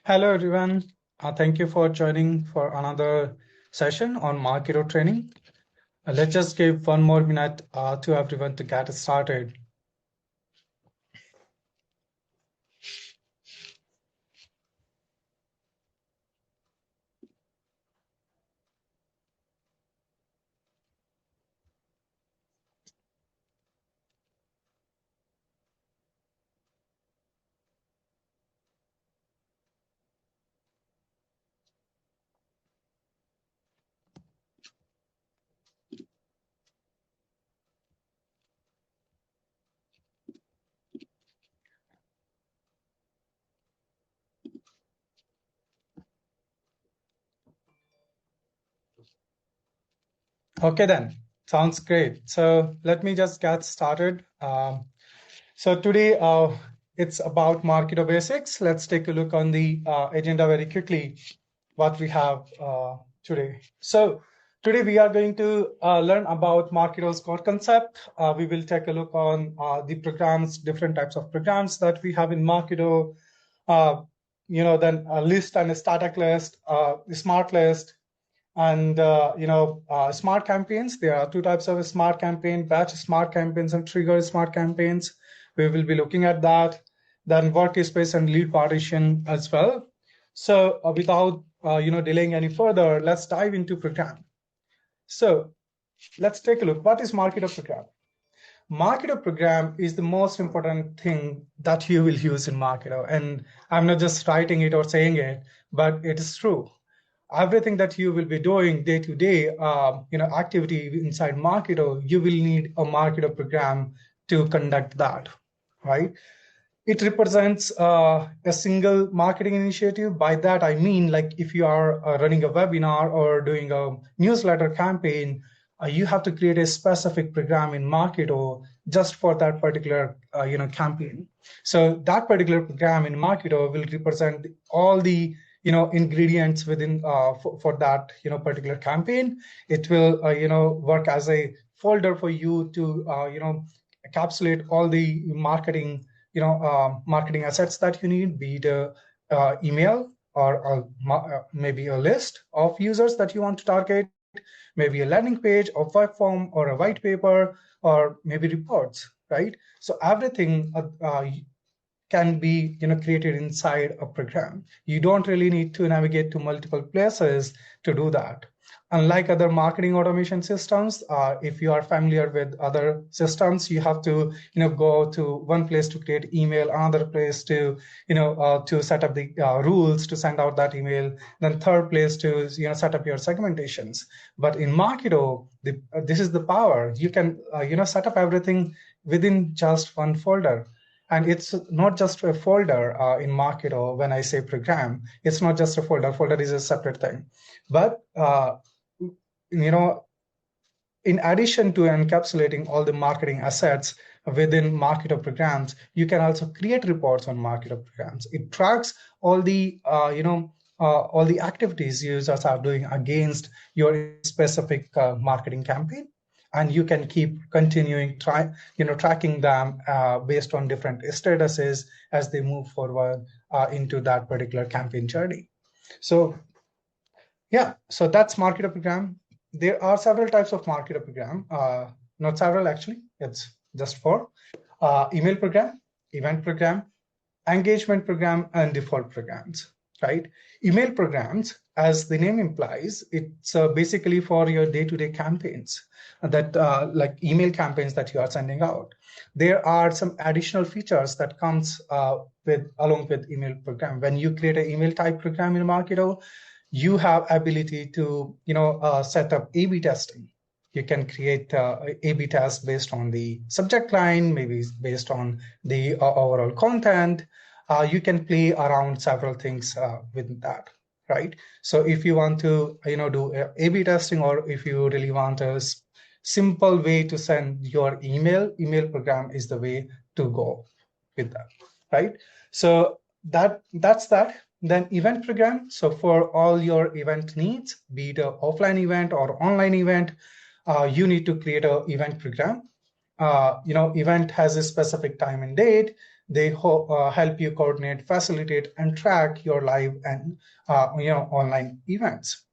Hello, everyone. Thank you for joining for another session on Marketo training. Let's just give one more minute to everyone to get started. Okay, then. Sounds great. So let me just get started. So today it's about Marketo basics. Let's take a look on the agenda very quickly, what we have today. So today we are going to learn about Marketo's core concept. We will take a look on the programs, different types of programs that we have in Marketo. Then a list and a static list, smart list, and smart campaigns. There are two types of smart campaign: batch smart campaigns and trigger smart campaigns. We will be looking at that. Then workspace and lead partition as well. So without delaying any further, let's dive into program. So let's take a look. What is Marketo program? Marketo program is the most important thing that you will use in Marketo. And I'm not just writing it or saying it, but it is true. Everything that you will be doing day to day, activity inside Marketo, you will need a Marketo program to conduct that, right? It represents a single marketing initiative. By that, I mean, like if you are running a webinar or doing a newsletter campaign, you have to create a specific program in Marketo just for that particular campaign. So that particular program in Marketo will represent all the ingredients within for that particular campaign. It will work as a folder for you to encapsulate all the marketing assets that you need, be it email or maybe a list of users that you want to target, maybe a landing page or web form or a white paper or maybe reports, right? So everything can be created inside a program. You don't really need to navigate to multiple places to do that. Unlike other marketing automation systems, if you are familiar with other systems, you have to go to one place to create email, another place to to set up the rules to send out that email, then third place to set up your segmentations. But in Marketo, this is the power. You can set up everything within just one folder. And it's not just a folder in Marketo. When I say program, it's not just a folder. Folder is a separate thing. But in addition to encapsulating all the marketing assets within Marketo programs, you can also create reports on Marketo programs. It tracks all the all the activities users are doing against your specific marketing campaign, and you can keep continuing tracking them based on different statuses as they move forward into that particular campaign journey. So yeah, so that's Marketo program. There are several types of Marketo program, not several actually, it's just four. Email program, event program, engagement program, and default programs, right? Email programs, as the name implies, it's basically for your day-to-day campaigns that like email campaigns that you are sending out. There are some additional features that comes along with email program. When you create an email type program in Marketo, you have ability to set up A/B testing. You can create A/B tests based on the subject line, maybe based on the overall content. You can play around several things with that, right? So if you want to do A/B testing, or if you really want a simple way to send your email program is the way to go with that, right? So that's that. Then event program. So for all your event needs, be it an offline event or online event, you need to create an event program. Event has a specific time and date. They help you coordinate, facilitate, and track your live and online events.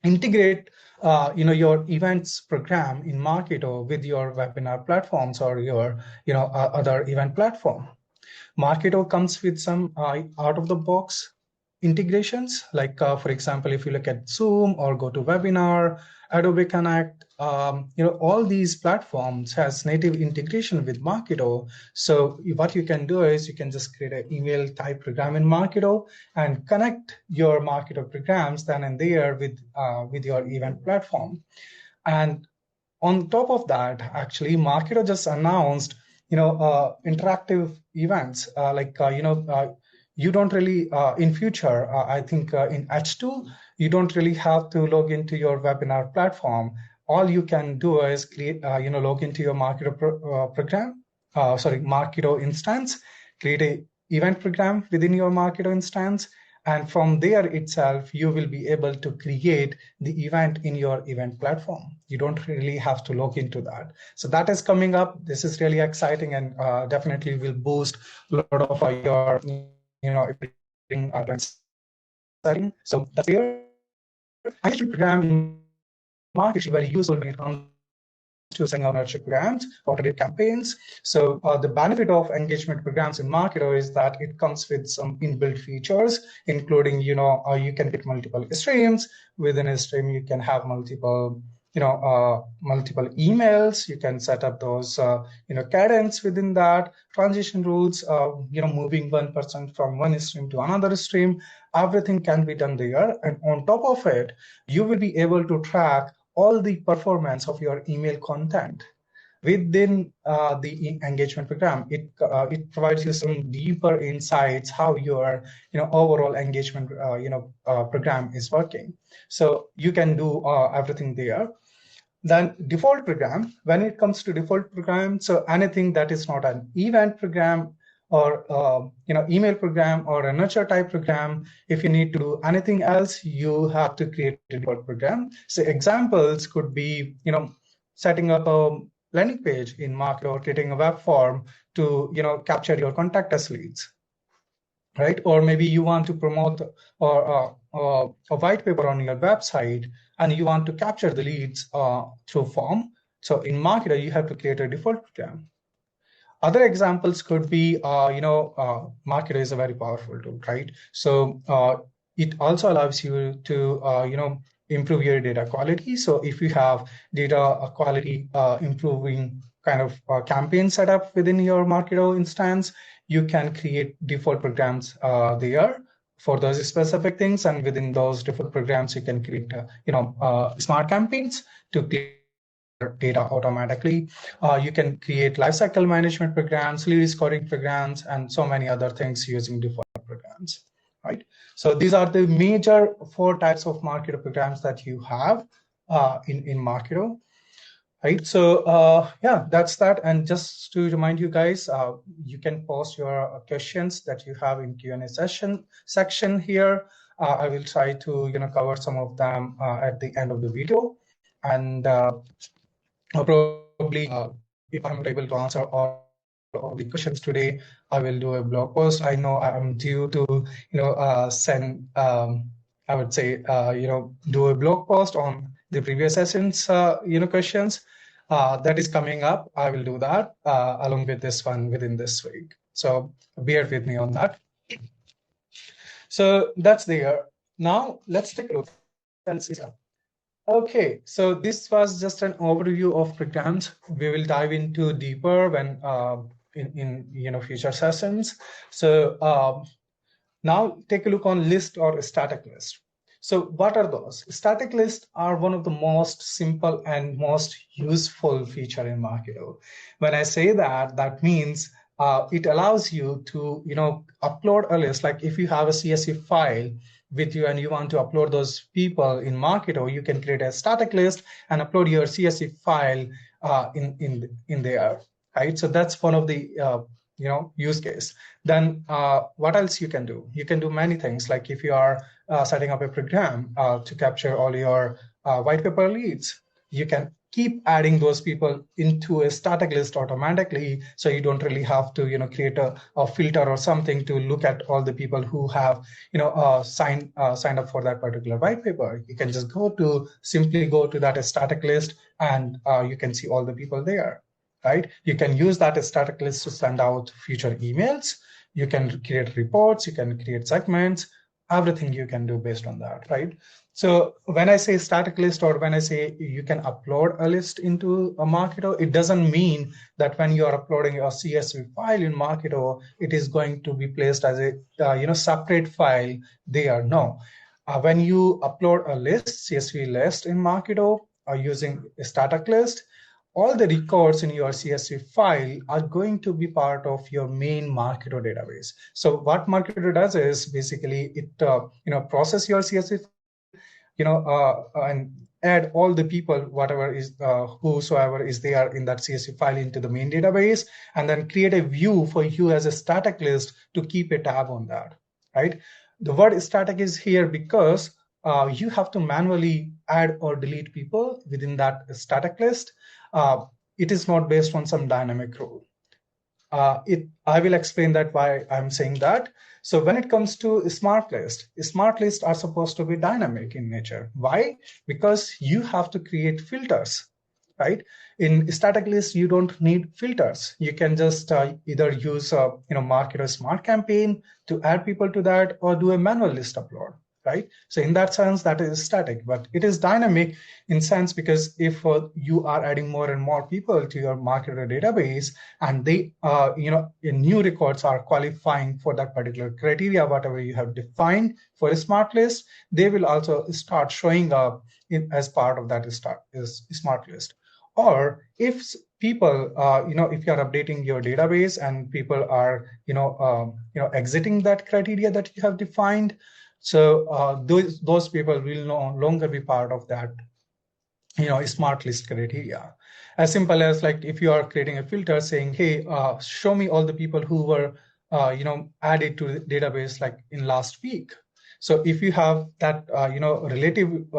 Integrate your events program in Marketo with your webinar platforms or your other event platform. Marketo comes with some out-of-the-box integrations, like for example, if you look at Zoom or GoToWebinar, Adobe Connect, all these platforms has native integration with Marketo. So what you can do is you can just create an email type program in Marketo and connect your Marketo programs then and there with your event platform. And on top of that, actually, Marketo just announced, interactive events you don't really in future. I think in H2, you don't really have to log into your webinar platform. All you can do is create, log into your Marketo Marketo instance, create a event program within your Marketo instance, and from there itself, you will be able to create the event in your event platform. You don't really have to log into that. So that is coming up. This is really exciting and definitely will boost a lot of your, setting. So that's there. Engagement program in marketing is very useful when it comes to setting up ownership programs or target campaigns. So the benefit of engagement programs in Marketo is that it comes with some inbuilt features, including, you can get multiple streams. Within a stream, you can have multiple multiple emails. You can set up those cadence within that, transition rules, moving one person from one stream to another stream. Everything can be done there, and on top of it, you will be able to track all the performance of your email content within the engagement program. It provides you some deeper insights how your overall engagement program is working. So you can do everything there. Then default program, when it comes to default program, so anything that is not an event program or email program or a nurture type program, if you need to do anything else, you have to create a default program. So examples could be setting up a landing page in Marketo or creating a web form to capture your contact us leads, right? Or maybe you want to promote a white paper on your website and you want to capture the leads through form. So in Marketer, you have to create a default program. Other examples could be, Marketer is a very powerful tool, right? So it also allows you to, improve your data quality. So if you have data quality improving kind of campaign setup within your Marketo instance, you can create default programs there for those specific things. And within those default programs, you can create, smart campaigns to clear data automatically. You can create lifecycle management programs, lead scoring programs, and so many other things using default programs, right? So these are the major 4 types of Marketo programs that you have in Marketo. Right, so yeah, that's that. And just to remind you guys, you can post your questions that you have in Q&A section here. I will try to cover some of them at the end of the video, and probably if I'm not able to answer all of the questions today, I will do a blog post. I know I'm due to send I would say do a blog post on the previous sessions questions. That is coming up. I will do that along with this one within this week. So bear with me on that. So that's there. Now let's take a look and see. Okay, so this was just an overview of programs. We will dive into deeper when in future sessions. So now take a look on list or static list. So what are those? Static lists are one of the most simple and most useful feature in Marketo. When I say that, that means it allows you to upload a list. Like if you have a CSV file with you and you want to upload those people in Marketo, you can create a static list and upload your CSV file in there, right? So that's one of the use case. Then what else you can do? You can do many things. Like if you are setting up a program to capture all your white paper leads, you can keep adding those people into a static list automatically, so you don't really have to create a filter or something to look at all the people who have signed up for that particular white paper. You can just simply go to that static list, and you can see all the people there, right? You can use that static list to send out future emails. You can create reports, you can create segments, everything you can do based on that, right? So when I say static list, or when I say you can upload a list into a Marketo, it doesn't mean that when you are uploading your CSV file in Marketo, it is going to be placed as a separate file there. No. When you upload a list, CSV list in Marketo, using a static list, all the records in your CSV file are going to be part of your main Marketo database. So what Marketo does is basically it process your CSV file, and add all the people, whatever is whosoever is there in that CSV file, into the main database, and then create a view for you as a static list to keep a tab on that, right? The word static is here because you have to manually add or delete people within that static list. It is not based on some dynamic rule. I will explain that why I'm saying that. So when it comes to smart lists are supposed to be dynamic in nature. Why? Because you have to create filters, right? In static list, you don't need filters. You can just either use Marketo Smart Campaign to add people to that, or do a manual list upload, right? So in that sense, that is static, but it is dynamic in sense because if you are adding more and more people to your Marketo database, and they, new records are qualifying for that particular criteria, whatever you have defined for a smart list, they will also start showing up as part of that smart list. Or if people, if you are updating your database and people are, exiting that criteria that you have defined, so those people will no longer be part of that smart list criteria. As simple as, like, if you are creating a filter saying, hey, show me all the people who were added to the database like in last week. So if you have that relative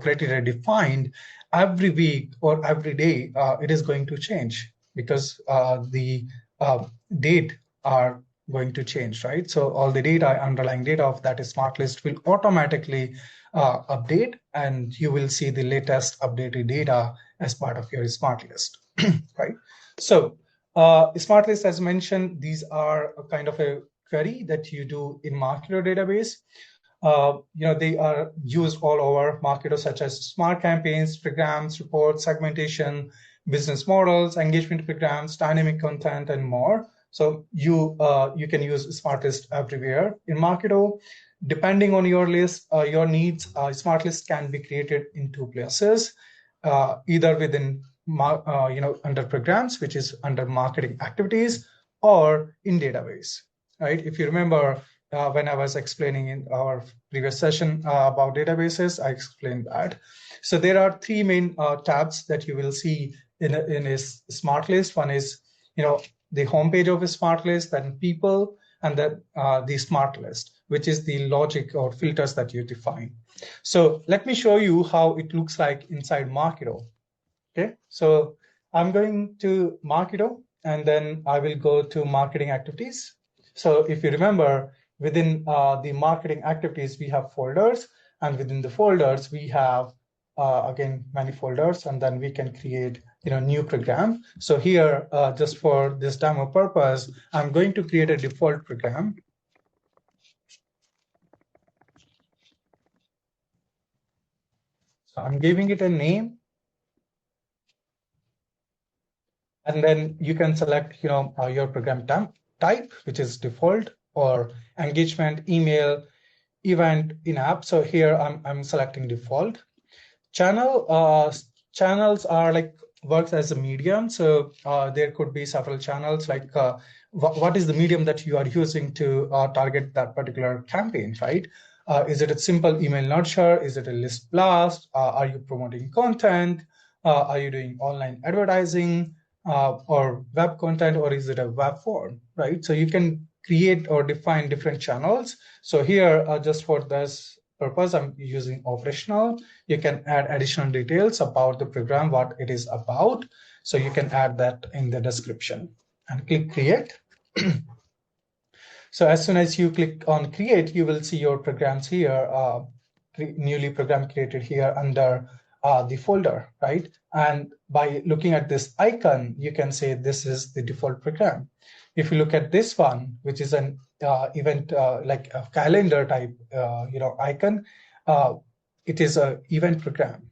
criteria defined, every week or every day it is going to change, because the date are going to change, right? So all the data, underlying data of that smart list will automatically update, and you will see the latest updated data as part of your smart list, right? So smart list, as mentioned, these are a kind of a query that you do in Marketo database. They are used all over Marketo, such as smart campaigns, programs, reports, segmentation, business models, engagement programs, dynamic content, and more. So you can use smart list everywhere in Marketo. Depending on your list, your needs, smart list can be created in two places, either within under programs, which is under marketing activities, or in database, right? If you remember, when I was explaining in our previous session about databases, I explained that. So there are three main tabs that you will see in a smart list. One is the homepage of a smart list, then people, and then the smart list, which is the logic or filters that you define. So let me show you how it looks like inside Marketo. Okay, so I'm going to Marketo, and then I will go to marketing activities. So if you remember, within the marketing activities, we have folders, and within the folders, we have again many folders, and then we can create new program. So here, just for this demo purpose, I'm going to create a default program. So I'm giving it a name, and then you can select your program type, which is default, or engagement, email, event, in-app. So here I'm selecting default. Channels are like works as a medium. So there could be several channels, like what is the medium that you are using to target that particular campaign, right? Is it a simple email nurture? Is it a list blast? Are you promoting content? Are you doing online advertising or web content, or is it a web form, right? So you can create or define different channels. So here, just for this purpose, I'm using operational. You can add additional details about the program, what it is about. So you can add that in the description and click create. So as soon as you click on create, you will see your programs here, newly program created here under the folder, right? And by looking at this icon, you can say this is the default program. If you look at this one, which is an event like a calendar type, icon, it is an event program.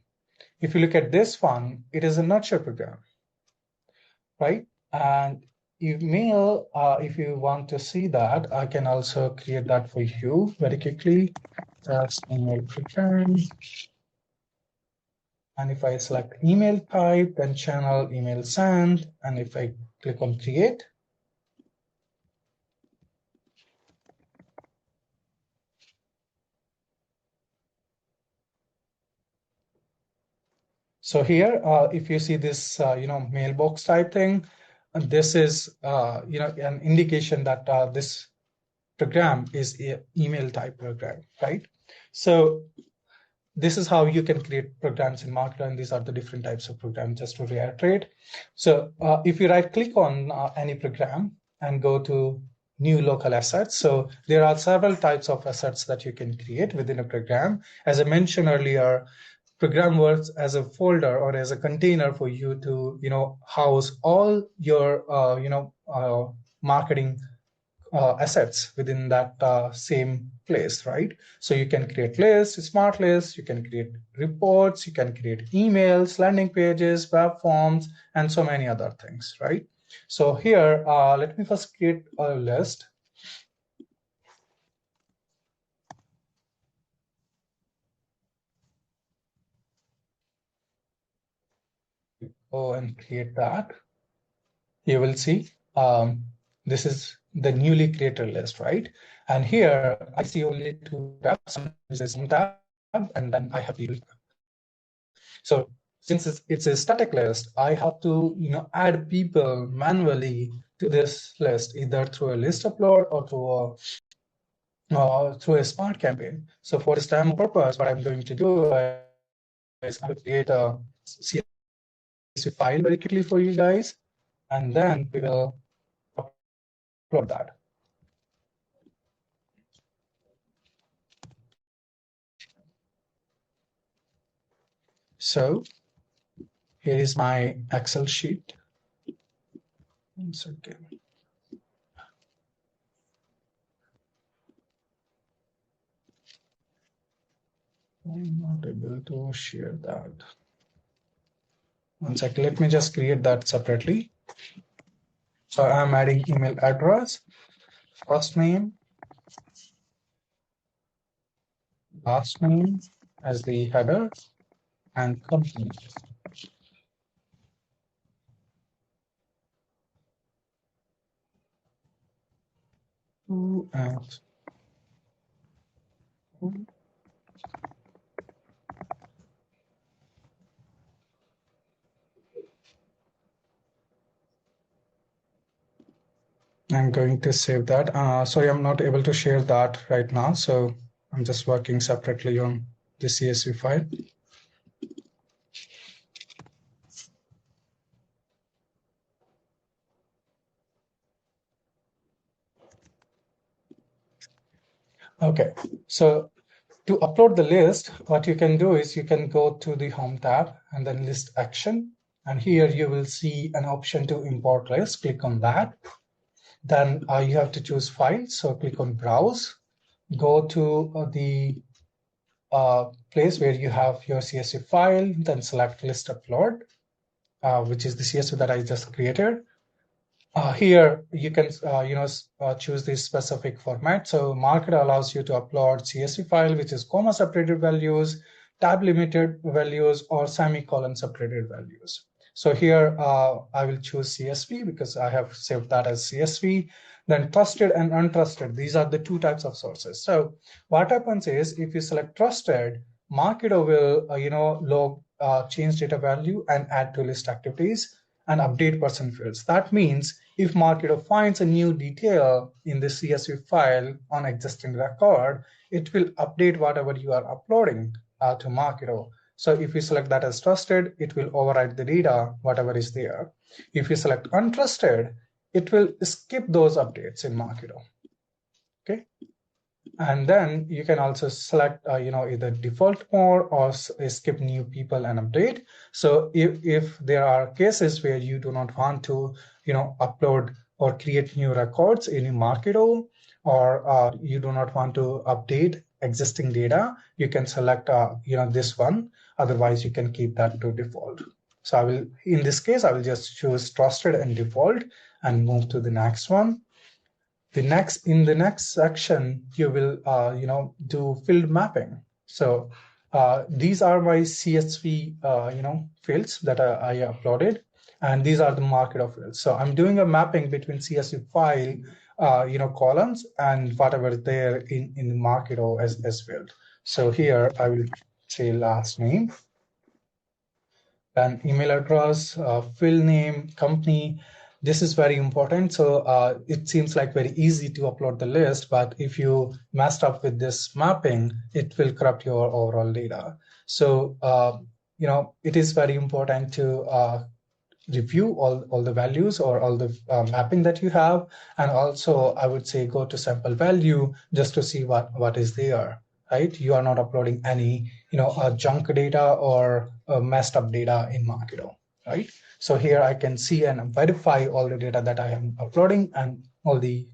If you look at this one, it is a nurture program, right? And email, if you want to see that, I can also create that for you very quickly. That's email program. And if I select email type, then channel email send. And if I click on create, so here, if you see this, mailbox type thing, and this is, an indication that this program is an email type program, right? So this is how you can create programs in Marketo, and these are the different types of programs, just to reiterate. So if you right click on any program and go to new local assets, so there are several types of assets that you can create within a program. As I mentioned earlier, program works as a folder or as a container for you to house all your marketing assets within that same place, right? So you can create lists, smart lists, you can create reports, you can create emails, landing pages, web forms, and so many other things, right? So here, let me first create a list. Go and create that. You will see this is the newly created list, right? And here I see only two tabs. This is one tab, and then I have the. So since it's a static list, I have to add people manually to this list, either through a list upload or through a smart campaign. So for this demo purpose, what I'm going to do is I'm going to create a CSV file very quickly for you guys, and then we will upload that. So here is my Excel sheet. One second. I'm not able to share that. One second, let me just create that separately. So I'm adding email address, first name, last name as the header, and company. And I'm going to save that. Sorry, I'm not able to share that right now. So I'm just working separately on the CSV file. Okay, so to upload the list, what you can do is you can go to the Home tab and then List Action. And here you will see an option to import list. Click on that. Then you have to choose File. So click on Browse. Go to the place where you have your CSV file. Then select List Upload, which is the CSV that I just created. Here you can choose this specific format. So Marketo allows you to upload CSV file, which is comma separated values, tab limited values, or semicolon separated values. So here I will choose CSV because I have saved that as CSV. Then trusted and untrusted, these are the two types of sources. So what happens is if you select trusted, Marketo will log change data value and add to list activities. and update person fields. That means if Marketo finds a new detail in the CSV file on existing record, it will update whatever you are uploading to Marketo. So if you select that as trusted, it will override the data, whatever is there. If you select untrusted, it will skip those updates in Marketo. Okay. And then you can also select, either default mode or skip new people and update. So if there are cases where you do not want to, upload or create new records in Marketo, or you do not want to update existing data, you can select, this one. Otherwise, you can keep that to default. So in this case, I will just choose trusted and default and move to the next one. In the next section, you will do field mapping. So these are my CSV fields that I uploaded, and these are the Marketo fields. So I'm doing a mapping between CSV file columns and whatever is there in the Marketo as field. So here I will say last name, then email address, field name, company. This is very important. So it seems like very easy to upload the list, but if you messed up with this mapping, it will corrupt your overall data. So, it is very important to review all the values or all the mapping that you have. And also, I would say go to sample value just to see what is there, right? You are not uploading any, junk data or messed up data in Marketo, right? So here I can see and verify all the data that I am uploading and all the,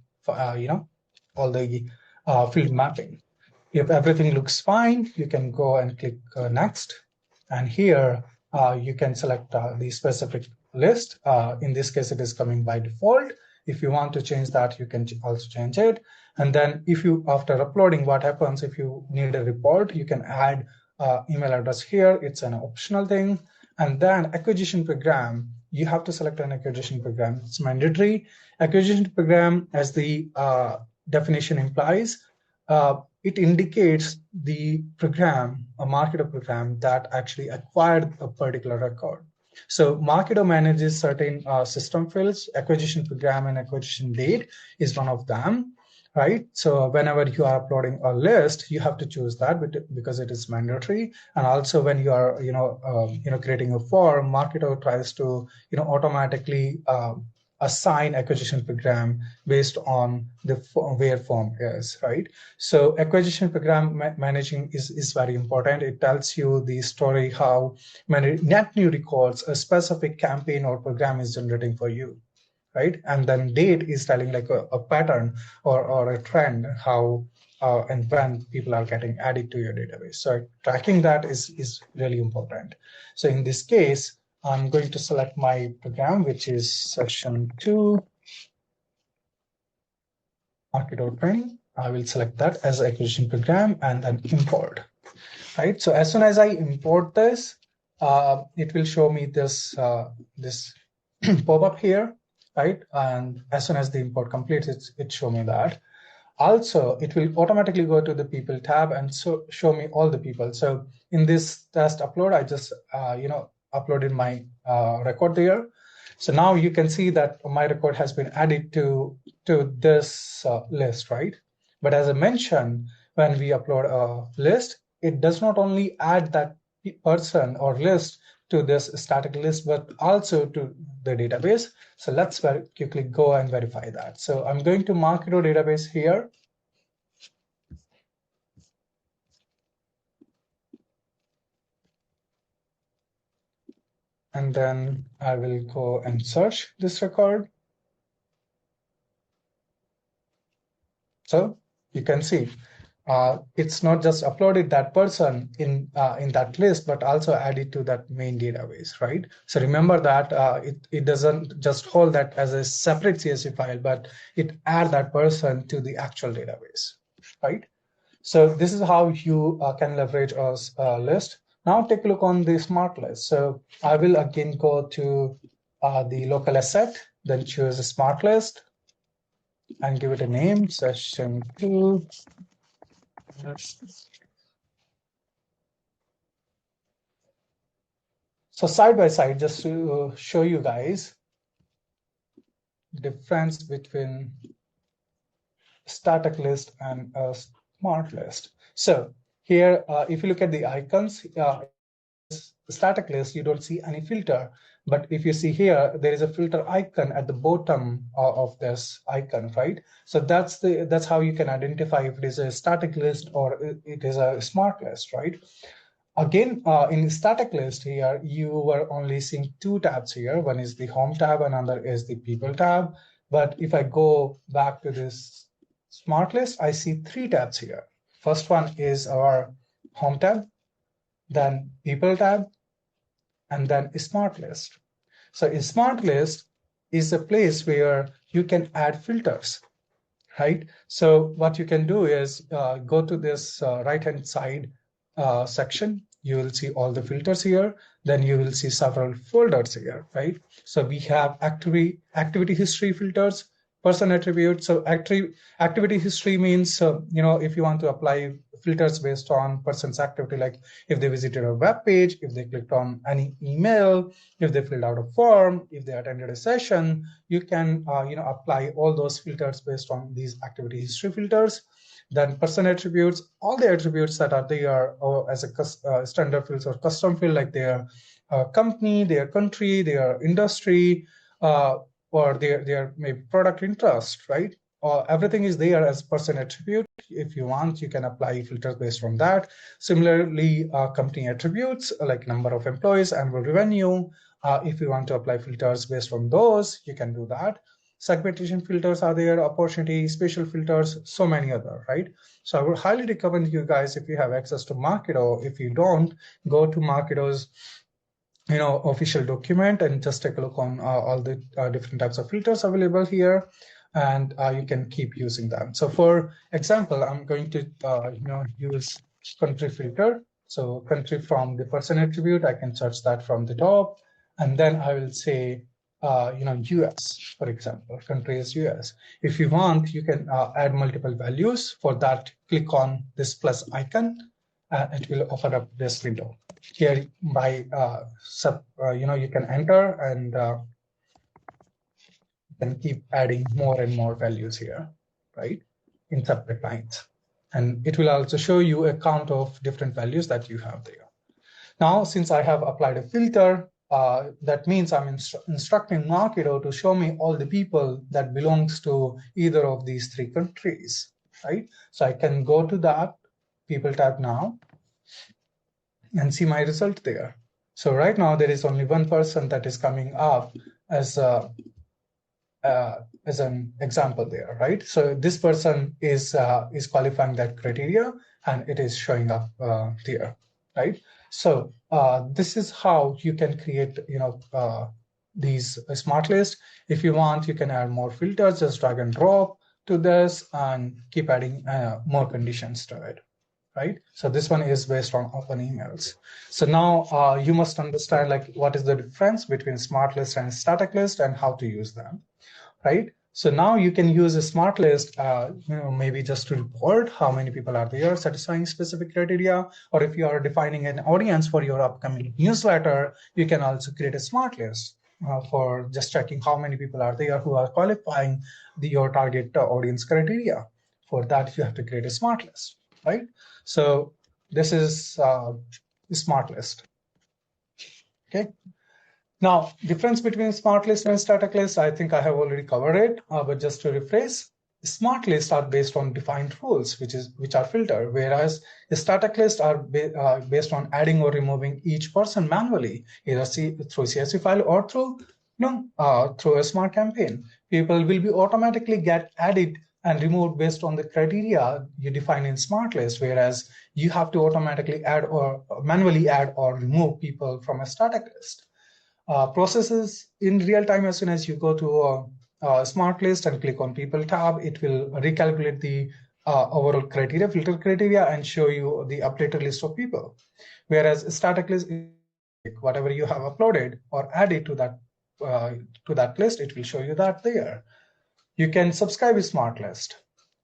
field mapping. If everything looks fine, you can go and click next. And here you can select the specific list. In this case, it is coming by default. If you want to change that, you can also change it. And then after uploading, what happens if you need a report, you can add email address here. It's an optional thing. And then acquisition program, you have to select an acquisition program. It's mandatory. Acquisition program, as the definition implies, it indicates the program, a Marketo program that actually acquired a particular record. So Marketo manages certain system fields. Acquisition program and acquisition date is one of them, right? So whenever you are uploading a list, you have to choose that because it is mandatory. And also when you are, creating a form, Marketo tries to, automatically assign acquisition program based on where form is, right? So acquisition program managing is very important. It tells you the story, how many net new records a specific campaign or program is generating for you, right? And then date is telling like a pattern or a trend, how and when people are getting added to your database. So tracking that is really important. So in this case, I'm going to select my program, which is session 2, Marketo training. I will select that as acquisition program and then import, right? So as soon as I import this, it will show me this pop-up here, right? And as soon as the import completes, it show me that. Also, it will automatically go to the people tab and show me all the people. So in this test upload, I just uploaded my record there. So now you can see that my record has been added to this list, right? But as I mentioned, when we upload a list, it does not only add that person or list to this static list, but also to the database. So let's very quickly go and verify that. So I'm going to Marketo database here. And then I will go and search this record. So you can see it's not just uploaded that person in that list, but also added to that main database, right? So remember that it doesn't just hold that as a separate CSV file, but it adds that person to the actual database, right? So this is how you can leverage a list. Now take a look on the smart list. So I will again go to the local asset, then choose a smart list and give it a name, session 2. So side by side, just to show you guys the difference between static list and a smart list. So here, if you look at the icons, static list, you don't see any filter. But if you see here, there is a filter icon at the bottom of this icon, right? So that's how you can identify if it is a static list or it is a smart list, right? Again, in static list here, you were only seeing two tabs here. One is the home tab, and another is the people tab. But if I go back to this smart list, I see three tabs here. First one is our home tab, then people tab, and then smart list. So a smart list is a place where you can add filters, right? So what you can do is go to this right-hand side section. You will see all the filters here. Then you will see several folders here, right? So we have activity history filters, person attributes. So activity history means, if you want to apply filters based on person's activity, like if they visited a web page, if they clicked on any email, if they filled out a form, if they attended a session, you can apply all those filters based on these activity history filters. Then person attributes, all the attributes that are there as a standard fields or custom field, like their company, their country, their industry, or their maybe product interest, right? Everything is there as person attribute. If you want, you can apply filters based on that. Similarly, company attributes like number of employees, annual revenue. If you want to apply filters based on those, you can do that. Segmentation filters are there, opportunity, spatial filters, so many other, right? So I would highly recommend you guys, if you have access to Marketo. If you don't, go to Marketo's official document and just take a look on all the different types of filters available here, and you can keep using them. So for example, I'm going to use country filter. So country from the person attribute, I can search that from the top, and then I will say US, for example. Country is US. If you want, you can add multiple values. For that, click on this plus icon. It will open up this window. Here by you can enter, and you can keep adding more and more values here, right, in separate lines. And it will also show you a count of different values that you have there. Now, since I have applied a filter, that means I'm instructing Marketo to show me all the people that belongs to either of these three countries, right? So I can go to that people tab now and see my result there. So right now there is only one person that is coming up as an example there, right? So this person is qualifying that criteria, and it is showing up there, right? So this is how you can create, these smart lists. If you want, you can add more filters, just drag and drop to this and keep adding more conditions to it, right? So this one is based on open emails. So now you must understand like what is the difference between smart list and static list and how to use them, right? So now you can use a smart list, maybe just to report how many people are there satisfying specific criteria, or if you are defining an audience for your upcoming newsletter, you can also create a smart list for just checking how many people are there who are qualifying your target audience criteria. For that, you have to create a smart list, right? So this is a smart list, okay? Now, difference between smart list and static list, I think I have already covered it, but just to rephrase, smart lists are based on defined rules, which are filtered, whereas static lists are based on adding or removing each person manually, either through CSV file or through a smart campaign. People will be automatically get added and removed based on the criteria you define in smart list, whereas you have to automatically add or manually add or remove people from a static list. Processes in real time. As soon as you go to a smart list and click on people tab, it will recalculate the overall criteria, filter criteria, and show you the updated list of people. Whereas static list, whatever you have uploaded or added to that list, it will show you that there. You can subscribe a smart list.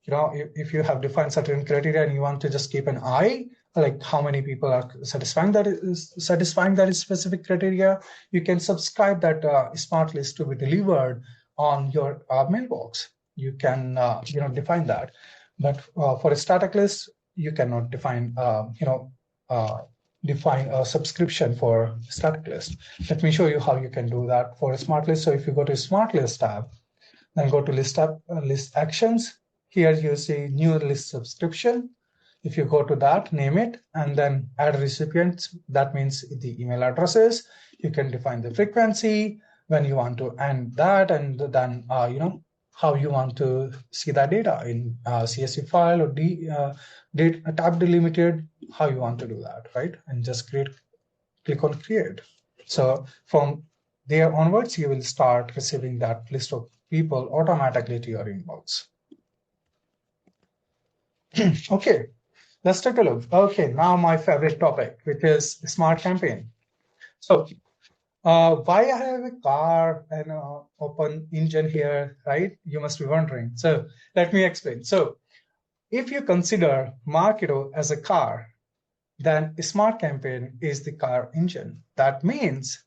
If you have defined certain criteria and you want to just keep an eye like how many people are satisfying that specific criteria, you can subscribe that smart list to be delivered on your mailbox. You can define that, but for a static list, you cannot define a subscription for static list. Let me show you how you can do that for a smart list. So if you go to smart list tab, then go to list actions. Here you see new list subscription. If you go to that, name it, and then add recipients, that means the email addresses. You can define the frequency when you want to end that, and then how you want to see that data in CSV file or data tab delimited, how you want to do that, right? And just click on create. So from there onwards, you will start receiving that list of people automatically to your inbox. Okay, let's take a look. Okay, now my favorite topic, which is smart campaign. So why I have a car and open engine here, right? You must be wondering. So let me explain. So if you consider Marketo as a car, then a smart campaign is the car engine. That means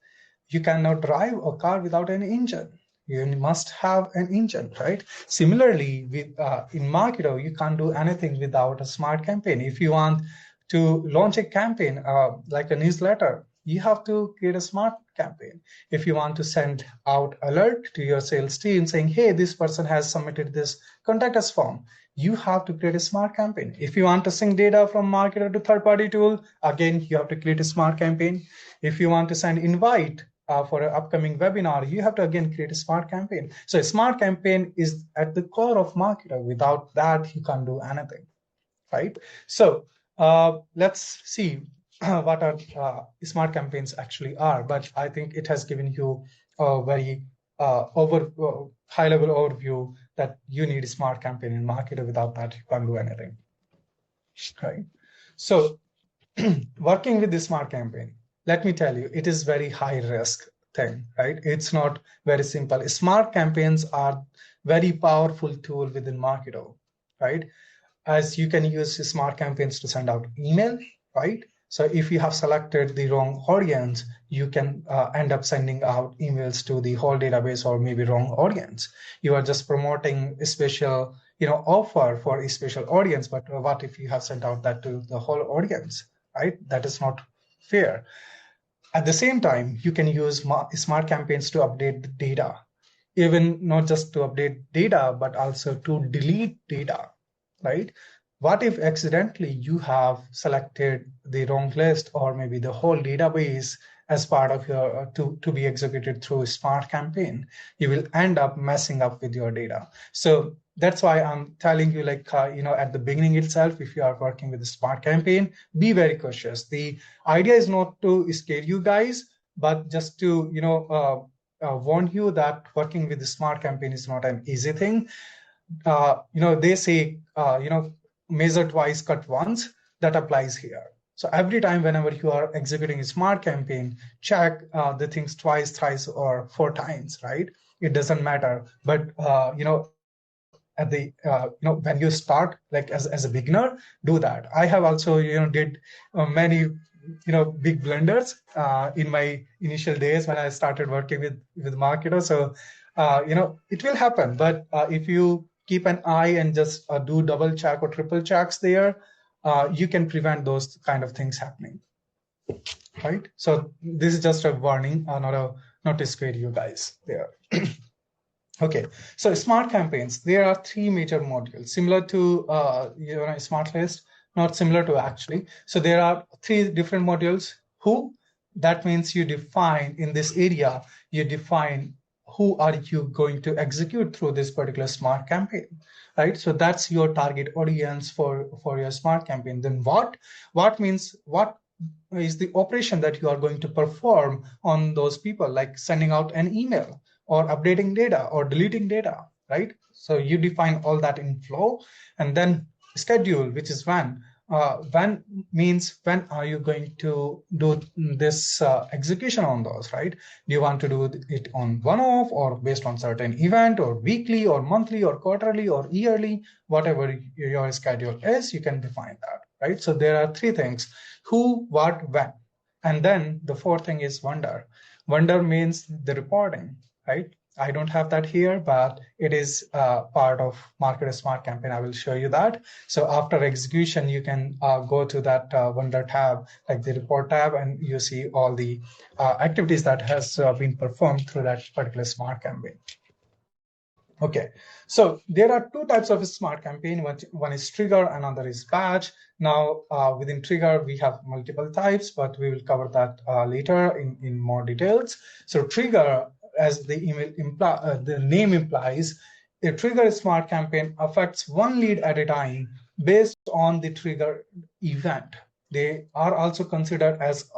you cannot drive a car without an engine. You must have an engine, right? Similarly, with in Marketo, you can't do anything without a smart campaign. If you want to launch a campaign like a newsletter, you have to create a smart campaign. If you want to send out alert to your sales team saying, hey, this person has submitted this contact us form, you have to create a smart campaign. If you want to sync data from Marketer to third-party tool, again, you have to create a smart campaign. If you want to send invite for an upcoming webinar, you have to again create a smart campaign. So a smart campaign is at the core of Marketer. Without that, you can't do anything, right? So let's see what our smart campaigns actually are. But I think it has given you a very high-level overview that you need a smart campaign in Marketer. Without that, you can't do anything, right? So working with the smart campaign, let me tell you, it is very high risk thing, right? It's not very simple. Smart campaigns are very powerful tool within Marketo, right? As you can use smart campaigns to send out email, right? So if you have selected the wrong audience, you can end up sending out emails to the whole database or maybe wrong audience. You are just promoting a special offer for a special audience, but what if you have sent out that to the whole audience, right? That is not fair. At the same time, you can use smart campaigns to update the data, even not just to update data, but also to delete data, right? What if accidentally you have selected the wrong list or maybe the whole database as part of your to be executed through a smart campaign? You will end up messing up with your data. So that's why I'm telling you, like at the beginning itself, if you are working with a smart campaign, be very cautious. The idea is not to scare you guys, but just to warn you that working with the smart campaign is not an easy thing. They say, measure twice, cut once. That applies here. So every time, whenever you are executing a smart campaign, check the things twice, thrice, or 4 times, right? It doesn't matter. But, at the, when you start, like as a beginner, do that. I have also, did many, big blunders in my initial days when I started working with Marketo. So, it will happen. But if you keep an eye and just do double check or triple checks there, you can prevent those kind of things happening, right? So this is just a warning, not to scare you guys there. Okay, so smart campaigns, there are 3 major modules, similar to smart list, not similar to actually. So there are 3 different modules. Who? That means you define in this area, you define who are you going to execute through this particular smart campaign, right? So that's your target audience for your smart campaign. Then what means what is the operation that you are going to perform on those people, like sending out an email or updating data or deleting data, right? So you define all that in flow, and then schedule, which is when. When means when are you going to do this execution on those, right? Do you want to do it on one-off or based on certain event or weekly or monthly or quarterly or yearly? Whatever your schedule is, you can define that, right? So there are three things: who, what, when. And then the fourth thing is wonder. Wonder means the reporting, right? I don't have that here, but it is part of Marketo Smart Campaign. I will show you that. So after execution, you can go to that Wonder tab, like the report tab, and you see all the activities that has been performed through that particular Smart Campaign. Okay, so there are two types of smart campaign. One is trigger, another is batch. Now, within trigger, we have multiple types, but we will cover that later in more details. So trigger, as the the name implies, a trigger smart campaign affects one lead at a time based on the trigger event. They are also considered as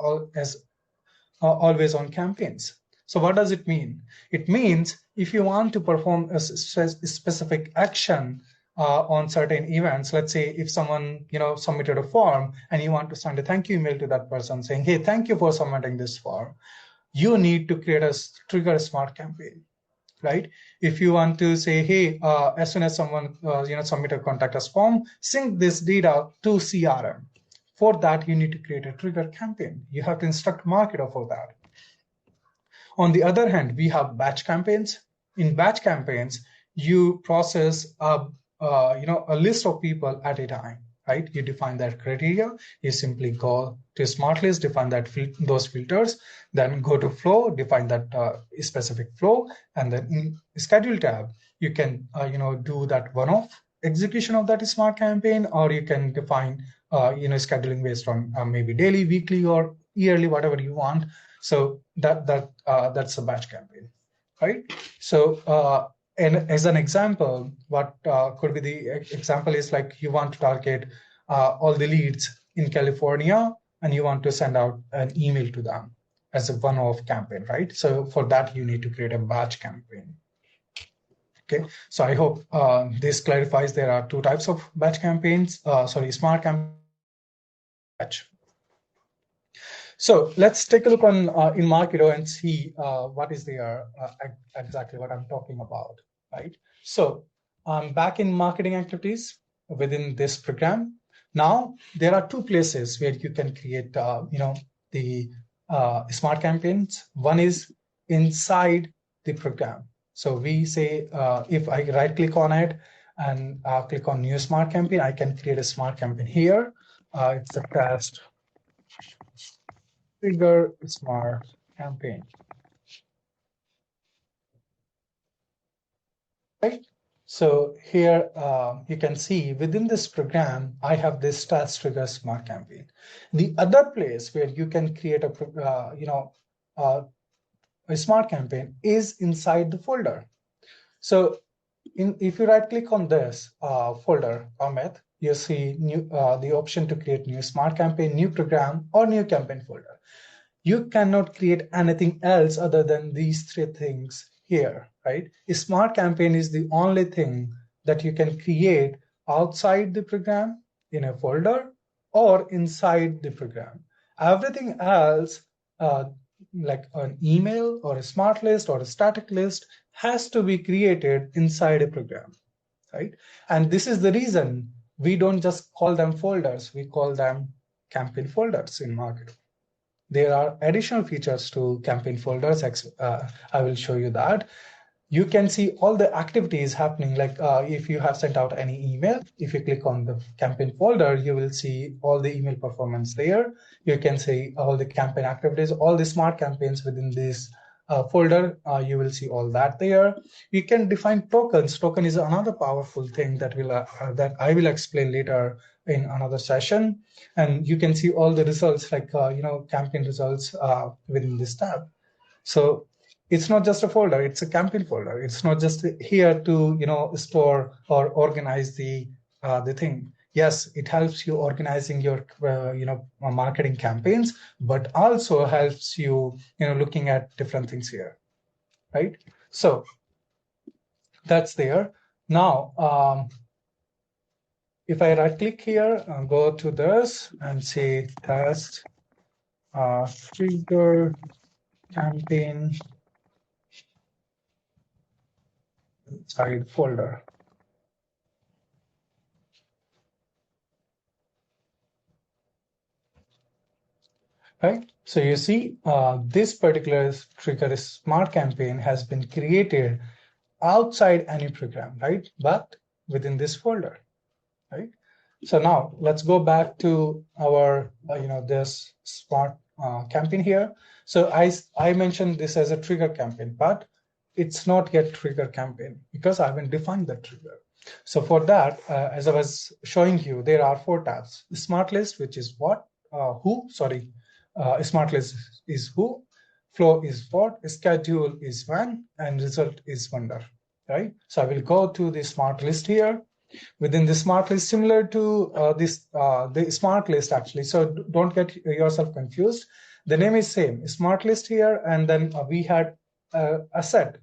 always on campaigns. So what does it mean? It means if you want to perform a specific action on certain events, let's say if someone submitted a form and you want to send a thank you email to that person saying, hey, thank you for submitting this form, you need to create a trigger smart campaign, right? If you want to say, hey, as soon as someone submit a contact us form, sync this data to CRM. For that, you need to create a trigger campaign. You have to instruct Marketo for that. On the other hand, we have batch campaigns. In batch campaigns, you process a list of people at a time, right? You define that criteria. You simply go to smart list, define that those filters, then go to flow, define that specific flow, and then in schedule tab, you can do that one-off execution of that smart campaign, or you can define scheduling based on maybe daily, weekly, or yearly, whatever you want. So that's a batch campaign, right? So and as an example, what could be the example is like you want to target all the leads in California and you want to send out an email to them as a one-off campaign, right? So for that, you need to create a batch campaign. Okay, so I hope this clarifies there are two types of batch campaigns, smart campaign, batch. So let's take a look on in Marketo and see what is there exactly what I'm talking about, right? So I'm back in marketing activities within this program. Now there are two places where you can create, the smart campaigns. One is inside the program. So we say if I right click on it and click on new smart campaign, I can create a smart campaign here. It's a test trigger smart campaign, right? So here you can see within this program, I have this task trigger smart campaign. The other place where you can create a smart campaign is inside the folder. So if you right click on this folder, Amit, you see the option to create new smart campaign, new program, or new campaign folder. You cannot create anything else other than these three things here, right? A smart campaign is the only thing that you can create outside the program in a folder or inside the program. Everything else, like an email or a smart list or a static list, has to be created inside a program, right? And this is the reason we don't just call them folders, we call them campaign folders in Marketo. There are additional features to campaign folders. I will show you that. You can see all the activities happening. Like if you have sent out any email, if you click on the campaign folder, you will see all the email performance there. You can see all the campaign activities, all the smart campaigns within this folder. You will see all that there. You can define tokens. Token is another powerful thing that I will explain later in another session. And you can see all the results, like campaign results within this tab. So it's not just a folder, it's a campaign folder. It's not just here to store or organize the thing. Yes, it helps you organizing your marketing campaigns, but also helps you looking at different things here, right? So that's there. Now if I right click here and go to this and say test trigger campaign inside folder. right? So you see, this particular trigger smart campaign has been created outside any program, right? But within this folder, right? So now let's go back to our, this smart campaign here. So I mentioned this as a trigger campaign, but it's not yet trigger campaign because I haven't defined the trigger. So for that, as I was showing you, there are 4 tabs. Smart list, which is what, smart list is who, flow is what, schedule is when, and result is wonder, right? So I will go to the smart list here. Within the smart list, similar to the smart list actually. So don't get yourself confused. The name is same, smart list here, and then we had a set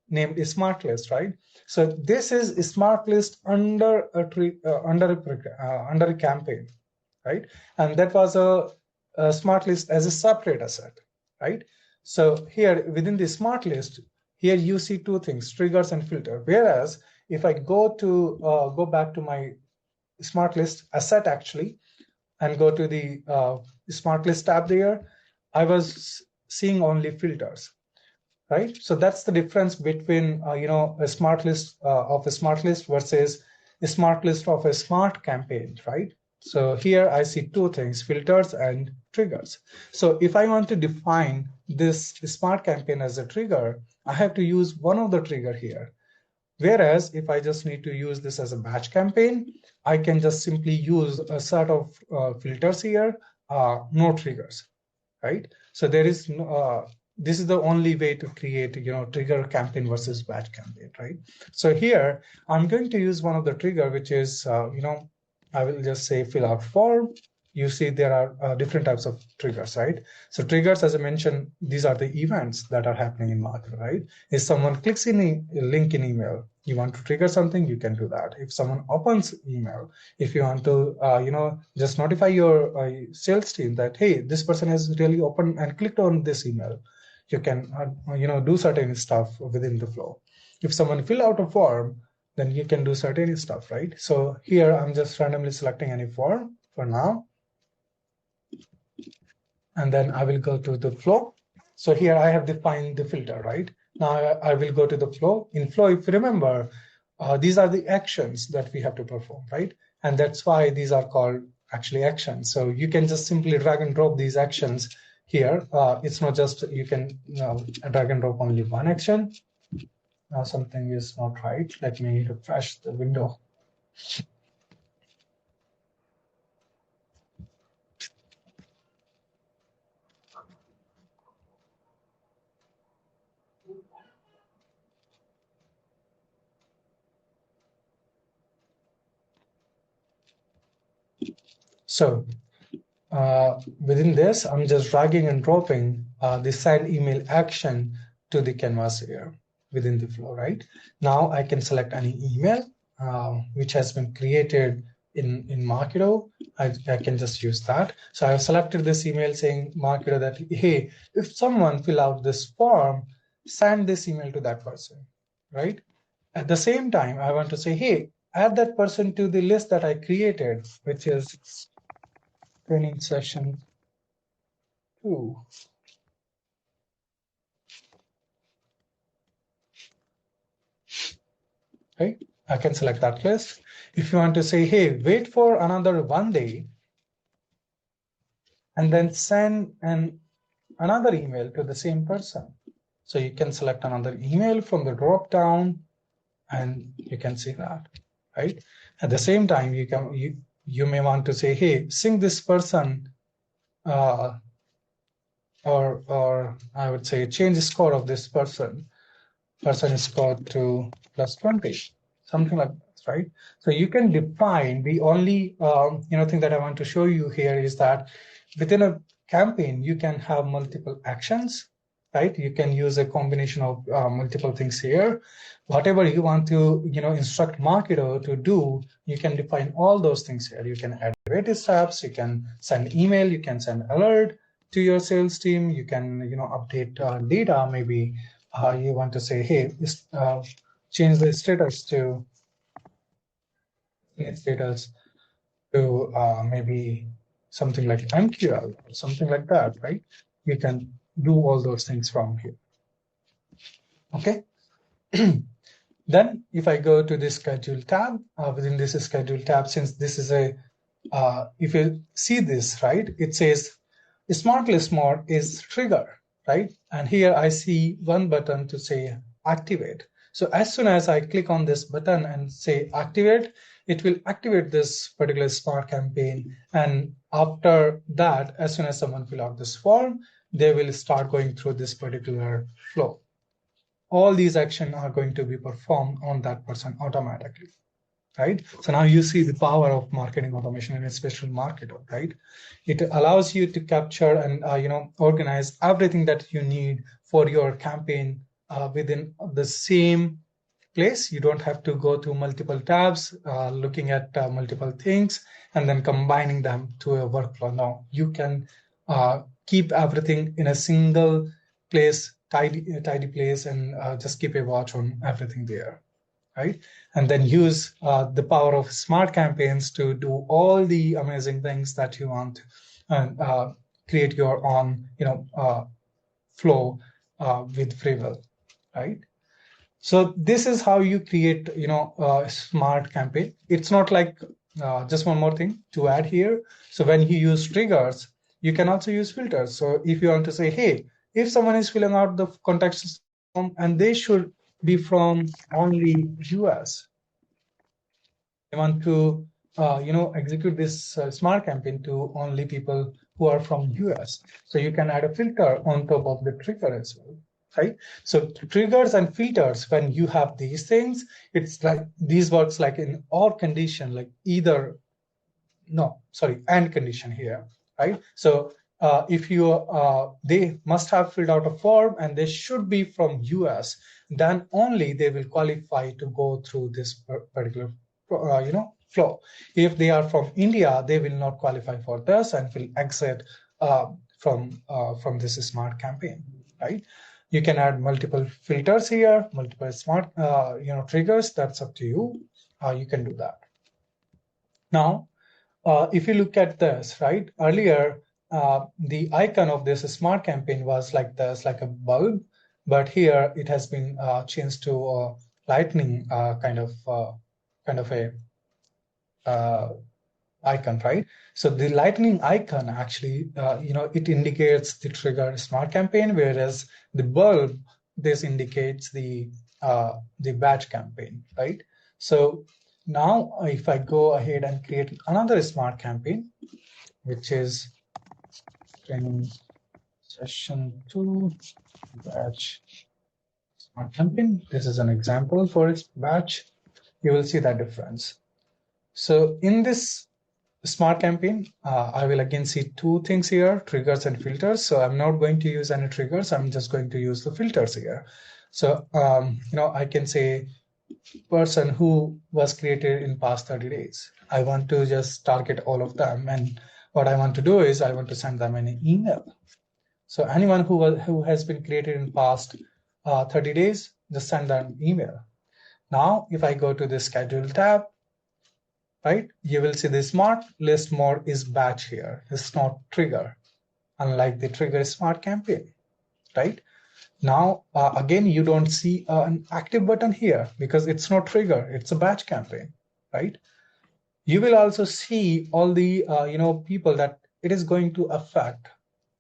named smart list, right? So this is smart list under a tree, under a campaign, right? And that was a smart list as a separate asset, right? So here within the smart list, here you see 2 things, triggers and filter. Whereas if I go back to my smart list asset actually, and go to the smart list tab there, I was seeing only filters, right? So that's the difference between a smart list of a smart list versus a smart list of a smart campaign, right? So here I see 2 things, filters and triggers. So if I want to define this smart campaign as a trigger, I have to use one of the trigger here. Whereas if I just need to use this as a batch campaign, I can just simply use a set of filters here, no triggers, right? So there is no, this is the only way to create, trigger campaign versus batch campaign, right? So here I'm going to use one of the trigger, which is, I will just say fill out form. You see there are different types of triggers, right? So triggers, as I mentioned, these are the events that are happening in Marketo, right? If someone clicks in a link in email, you want to trigger something, you can do that. If someone opens email, if you want to, just notify your sales team that, hey, this person has really opened and clicked on this email, you can, do certain stuff within the flow. If someone fill out a form, then you can do certain stuff, right? So here I'm just randomly selecting any form for now. And then I will go to the flow. So here I have defined the filter, right? Now I will go to the flow. In flow, if you remember, these are the actions that we have to perform, right? And that's why these are called actually actions. So you can just simply drag and drop these actions here. It's not just you can drag and drop only one action. Now something is not right. Let me refresh the window. So within this, I'm just dragging and dropping the send email action to the canvas here within the flow, right? Now I can select any email which has been created in Marketo. I can just use that. So I've selected this email saying Marketo that, hey, if someone fill out this form, send this email to that person, right? At the same time, I want to say, hey, add that person to the list that I created, which is training session 2. Right? I can select that list. If you want to say, hey, wait for another 1 day and then send another email to the same person. So you can select another email from the drop down and you can see that, right? At the same time, you may want to say, hey, sync this person or I would say change the score of this person is scored to plus 20, something like that, right? So you can define the only thing that I want to show you here is that within a campaign, you can have multiple actions, right? You can use a combination of multiple things here. Whatever you want to, instruct marketer to do, you can define all those things here. You can add rated steps, you can send email, you can send alert to your sales team, you can, update data, maybe you want to say, hey, change the status to maybe something like MQL or something like that, right? You can do all those things from here. Okay. Then if I go to this schedule tab, within this schedule tab, since this is a, if you see this, right, it says smart list mode is trigger, right? And here I see one button to say activate. So as soon as I click on this button and say activate, it will activate this particular smart campaign. And after that, as soon as someone fill out this form, they will start going through this particular flow. All these actions are going to be performed on that person automatically, right? So now you see the power of marketing automation and especially Marketo, right? It allows you to capture and organize everything that you need for your campaign within the same place. You don't have to go to multiple tabs, looking at multiple things and then combining them to a workflow. Now you can keep everything in a single place, tidy place, and just keep a watch on everything there, right? And then use the power of smart campaigns to do all the amazing things that you want, and create your own, flow with Freewell, right? So this is how you create, a smart campaign. It's not like, just one more thing to add here. So when you use triggers, you can also use filters. So if you want to say, hey, if someone is filling out the contact form and they should be from only US, I want to, execute this smart campaign to only people who are from US. So you can add a filter on top of the trigger as well, right? So triggers and filters, when you have these things, it's like these works like in or condition, like either, no, sorry, and condition here, right? So if you, they must have filled out a form and they should be from US, then only they will qualify to go through this particular, flow. If they are from India, they will not qualify for this and will exit from this smart campaign, right? You can add multiple filters here, multiple smart, triggers. That's up to you. You can do that. Now, if you look at this, right, earlier, the icon of this smart campaign was like this, like a bulb, but here it has been changed to lightning kind of a icon, right? So the lightning icon actually, it indicates the trigger smart campaign, whereas the bulb, this indicates the batch campaign, right? So now if I go ahead and create another smart campaign, which is training session 2 batch smart campaign. This is an example for its batch. You will see that difference. So in this smart campaign, I will again see two things here, triggers and filters. So I'm not going to use any triggers. I'm just going to use the filters here. So, I can say person who was created in past 30 days. I want to just target all of them. And what I want to do is I want to send them an email. So anyone who has been created in past 30 days, just send them an email. Now, if I go to the schedule tab, right, you will see the smart list mode is batch here. It's not trigger, unlike the trigger smart campaign, right? Now, again, you don't see an active button here because it's not trigger, it's a batch campaign, right? You will also see all the, people that it is going to affect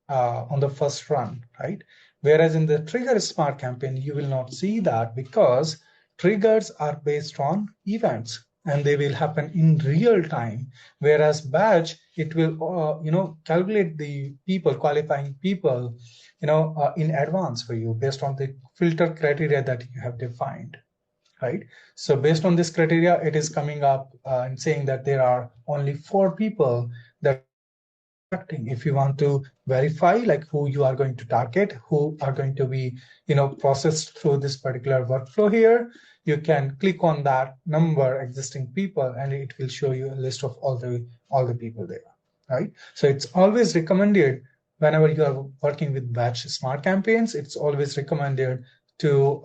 on the first run, right? Whereas in the trigger smart campaign, you will not see that because triggers are based on events and they will happen in real time. Whereas batch, it will, calculate the people, qualifying people, in advance for you based on the filter criteria that you have defined, right? So based on this criteria, it is coming up and saying that there are only 4 people that if you want to verify like who you are going to target, who are going to be, processed through this particular workflow here, you can click on that number existing people and it will show you a list of all the people there, right? So it's always recommended whenever you are working with batch smart campaigns, it's always recommended to,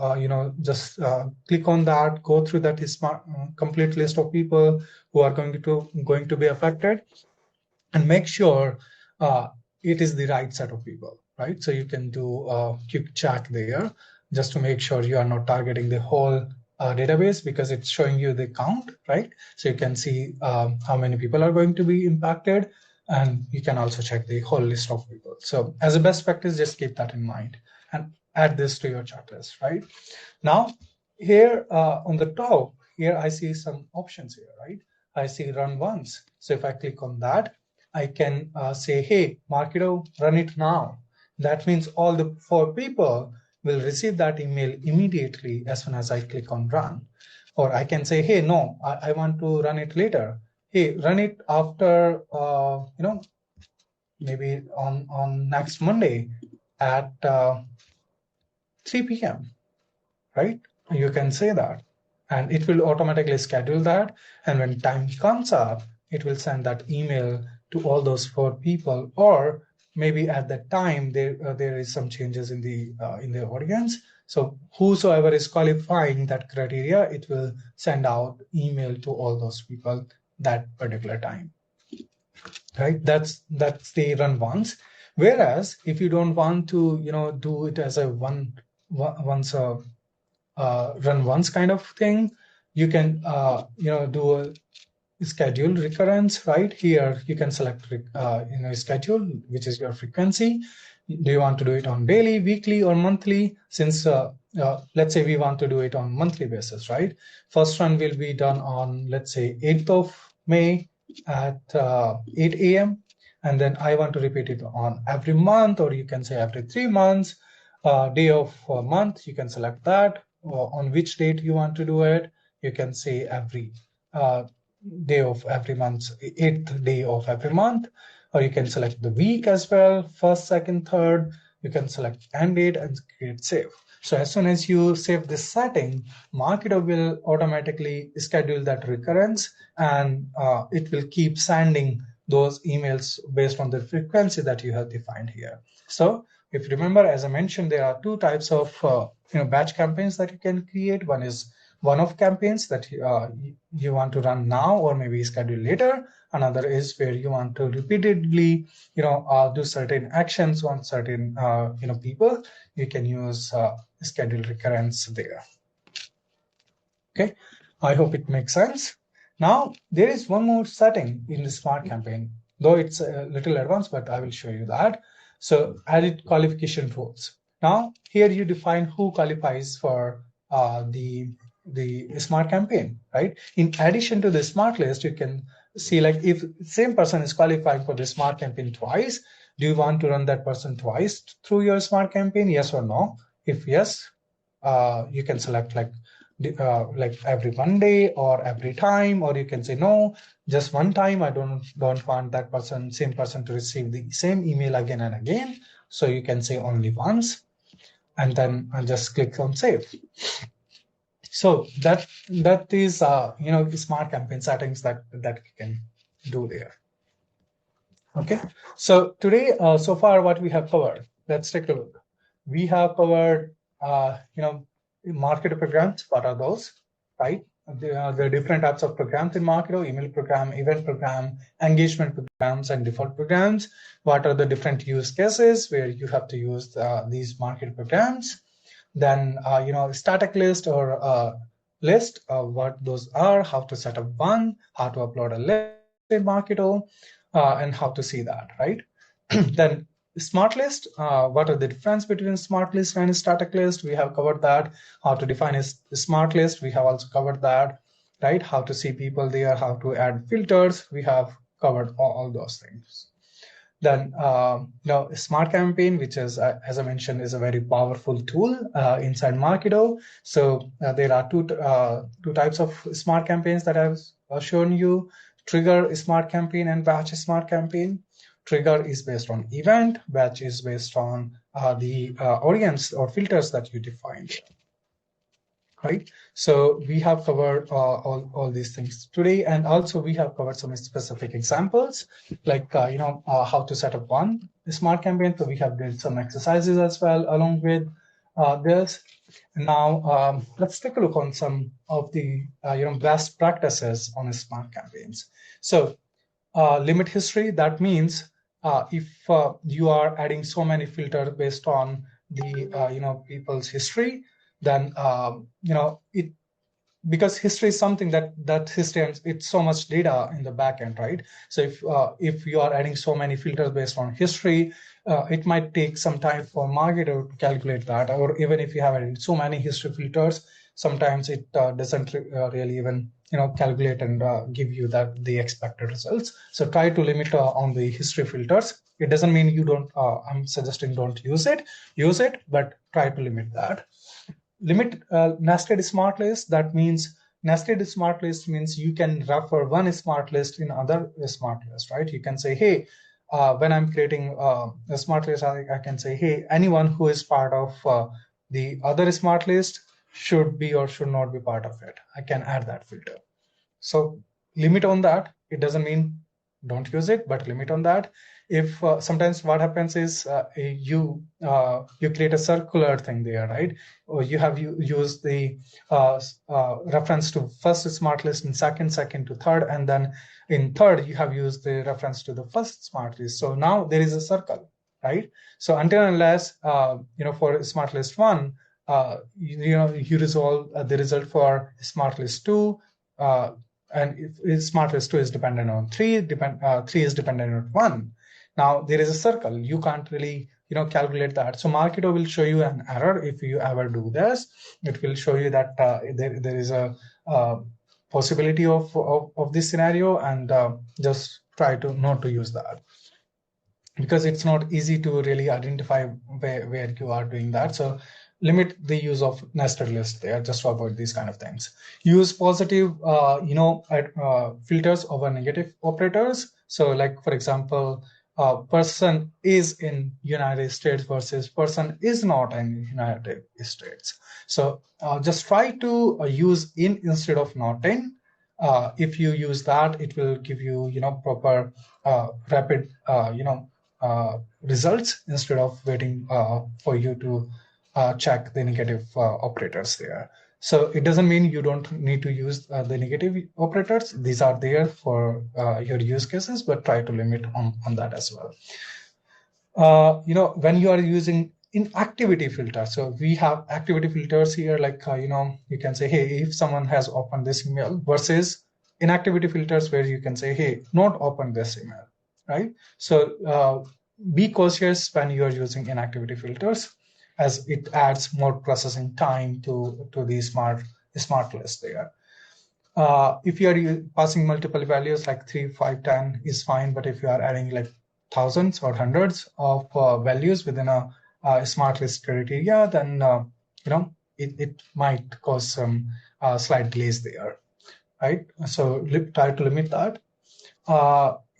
just click on that, go through that smart complete list of people who are going to be affected. and make sure it is the right set of people, right? So you can do a quick check there just to make sure you are not targeting the whole database, because it's showing you the count, right? So you can see how many people are going to be impacted, and you can also check the whole list of people. So as a best practice, just keep that in mind and add this to your checklist, right? Now, here on the top, here I see some options here, right? I see run once. So if I click on that, I can say, hey, Marketo, run it now. That means all the 4 people will receive that email immediately as soon as I click on run. Or I can say, hey, no, I want to run it later. Hey, run it after, maybe on next Monday at 3 p.m., right? You can say that, and it will automatically schedule that. And when time comes up, it will send that email to all those 4 people. Or maybe at that time there is some changes in the audience. So whosoever is qualifying that criteria, it will send out email to all those people that particular time, right? That's the run once. Whereas if you don't want to do it as a once a run once kind of thing, you can do a schedule recurrence. Right here you can select schedule, which is your frequency. Do you want to do it on daily, weekly, or monthly? Since let's say we want to do it on monthly basis, right? First run will be done on, let's say, 8th of May at 8 a.m. and then I want to repeat it on every month, or you can say every 3 months. Day of month, you can select that, or on which date you want to do it. You can say every day of every month, 8th day of every month, or you can select the week as well, first, second, third. You can select end date and create save. So as soon as you save this setting, Marketo will automatically schedule that recurrence, and it will keep sending those emails based on the frequency that you have defined here. So if you remember, as I mentioned, there are 2 types of batch campaigns that you can create. One is one-off campaigns that you want to run now or maybe schedule later. Another is where you want to repeatedly do certain actions on certain people. You can use schedule recurrence there. Okay, I hope it makes sense. Now there is one more setting in the smart campaign, though it's a little advanced, but I will show you that. So added qualification rules. Now here you define who qualifies for the smart campaign, right? In addition to the smart list, you can see, like, if same person is qualifying for the smart campaign twice, do you want to run that person twice through your smart campaign? Yes or no? If yes, you can select like every one day or every time, or you can say no, just one time. I don't want that same person to receive the same email again and again. So you can say only once, and then I'll just click on save. So that is smart campaign settings that we can do there. Okay, so today so far what we have covered, let's take a look. We have covered Marketo programs. What are those, right? There are different types of programs in Marketo: email program, event program, engagement programs, and default programs. What are the different use cases where you have to use these Marketo programs? Then static list or list, what those are, how to set up one, how to upload a list in Marketo, and how to see that, right? Then smart list, what are the difference between smart list and static list? We have covered that. How to define a smart list, we have also covered that, right? How to see people there, how to add filters, we have covered all those things. Then smart campaign, which is as I mentioned, is a very powerful tool inside Marketo. So there are two types of smart campaigns that I've shown you: trigger smart campaign and batch smart campaign. Trigger is based on event, batch is based on the audience or filters that you defined, right? So we have covered all these things today, and also we have covered some specific examples, like how to set up one smart campaign. So we have did some exercises as well along with this. Now let's take a look on some of the best practices on smart campaigns. So limit history, that means if you are adding so many filters based on the people's history, then it, because history is something that history, and it's so much data in the back end, right? So if you are adding so many filters based on history, it might take some time for Marketo to calculate that. Or even if you have added so many history filters, sometimes it doesn't really even calculate and give you the expected results. So try to limit on the history filters. It doesn't mean you don't. I'm suggesting don't use it. Use it, but try to limit that. Limit nested smart list. That means nested smart list means you can refer one smart list in other smart list, right? You can say, hey, when I'm creating a smart list, I can say, hey, anyone who is part of the other smart list should be or should not be part of it. I can add that filter. So limit on that. It doesn't mean don't use it, but limit on that. If sometimes what happens is you create a circular thing there, right? Or you have used the reference to first smart list in second to third, and then in third you have used the reference to the first smart list. So now there is a circle, right? So until unless for smart list one, you resolve the result for smart list two. And if smart list 2 is dependent on 3, 3 is dependent on 1. Now there is a circle. You can't really calculate that. So Marketo will show you an error if you ever do this. It will show you that there is a possibility of this scenario, and just try to not to use that, because it's not easy to really identify where you are doing that. So limit the use of nested list there, just to avoid these kind of things. Use positive filters over negative operators. So like, for example, person is in United States versus person is not in United States. So just try to use in instead of not in. If you use that, it will give you proper rapid results, instead of waiting for you to check the negative operators there. So it doesn't mean you don't need to use the negative operators. These are there for your use cases, but try to limit on that as well. When you are using inactivity filter, so we have activity filters here, like you can say, hey, if someone has opened this email, versus inactivity filters where you can say, hey, not open this email, right? So be cautious when you are using inactivity filters, as it adds more processing time to the smart list there. If you are passing multiple values like 3, 5, 10 is fine, but if you are adding like thousands or hundreds of values within a smart list criteria, then it might cause some slight delays there, right? So try to limit that.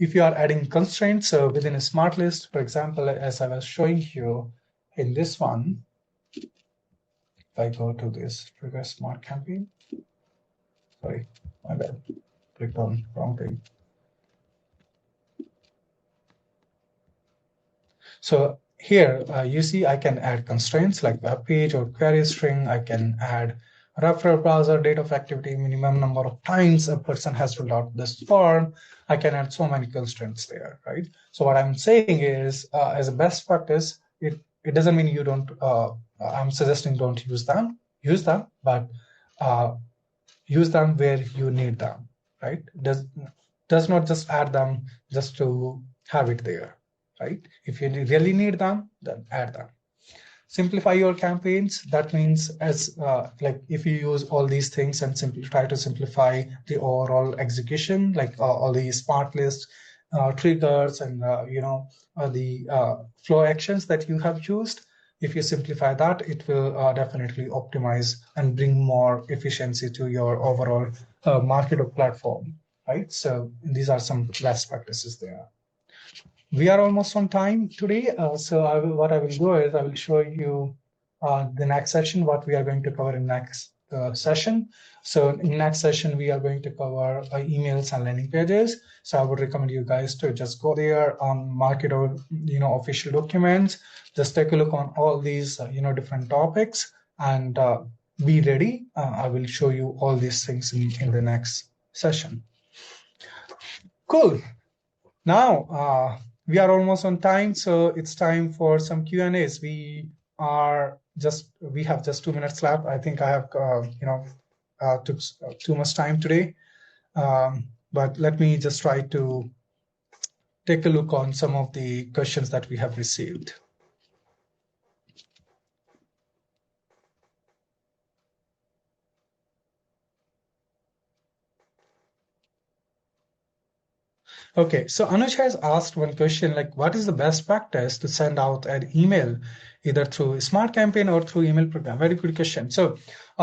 If you are adding constraints within a smart list, for example, as I was showing you in this one, if I go to this trigger smart campaign, sorry, my bad, clicked on wrong thing. So here you see I can add constraints like web page or query string. I can add referral browser, date of activity, minimum number of times a person has filled out this form. I can add so many constraints there, right? So what I'm saying is, as a best practice, it doesn't mean you don't, I'm suggesting don't use them, but use them where you need them, right? Does not just add them just to have it there, right? If you really need them, then add them. Simplify your campaigns. That means, as like if you use all these things and try to simplify the overall execution, like all the smart lists, triggers, and the flow actions that you have used. If you simplify that, it will definitely optimize and bring more efficiency to your overall Marketo platform, right? So these are some best practices there. We are almost on time today. So what I will do is I will show you the next session, what we are going to cover in next session. So in next session, we are going to cover emails and landing pages. So I would recommend you guys to just go there on Marketo, official documents, just take a look on all these, different topics, and be ready. I will show you all these things in the next session. Cool. Now, we are almost on time, so it's time for some Q&As. We have just 2 minutes left. I think I have, took too much time today. But let me just try to take a look on some of the questions that we have received. Okay, so Anuj has asked one question like, what is the best practice to send out an email either through Smart Campaign or through email program? Very good question. So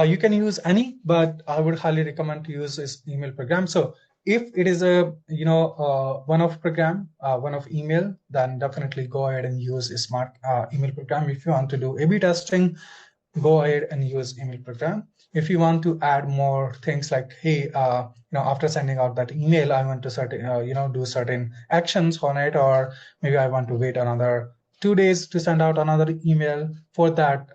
you can use any, but I would highly recommend to use this email program. So if it is a one-off program, one-off email, then definitely go ahead and use a Smart email program. If you want to do A/B testing, go ahead and use email program. If you want to add more things like, hey, after sending out that email, I want to do certain actions on it, or maybe I want to wait another 2 days to send out another email. For that,